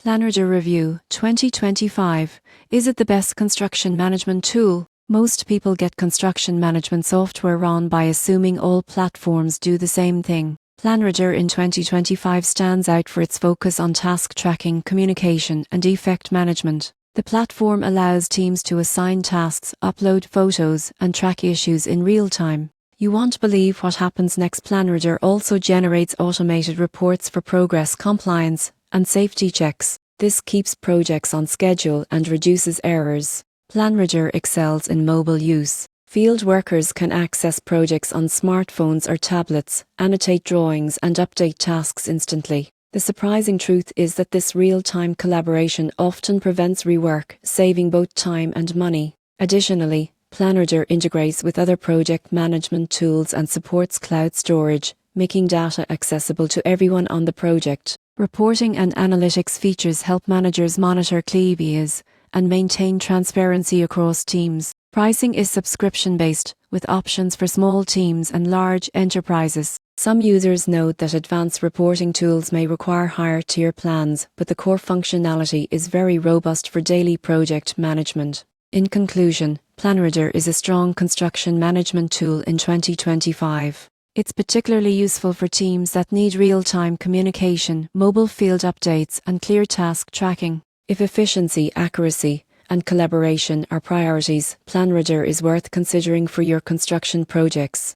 PlanRider Review 2025. Is it the best construction management tool? Most people get construction management software wrong by assuming all platforms do the same thing. PlanRider in 2025 stands out for its focus on task tracking, communication, and defect management. The platform allows teams to assign tasks, upload photos, and track issues in real time. You won't believe what happens next. PlanRider also generates automated reports for progress, compliance, and safety checks. This keeps projects on schedule and reduces errors. PlanRider excels in mobile use. Field workers can access projects on smartphones or tablets, annotate drawings, and update tasks instantly. The surprising truth is that this real-time collaboration often prevents rework, saving both time and money. Additionally, PlanRider integrates with other project management tools and supports cloud storage, making data accessible to everyone on the project. Reporting and analytics features help managers monitor KPIs and maintain transparency across teams. Pricing is subscription-based, with options for small teams and large enterprises. Some users note that advanced reporting tools may require higher tier plans, but the core functionality is very robust for daily project management. In conclusion, PlanRider is a strong construction management tool in 2025. It's particularly useful for teams that need real-time communication, mobile field updates, and clear task tracking. If efficiency, accuracy, and collaboration are priorities, PlanRider is worth considering for your construction projects.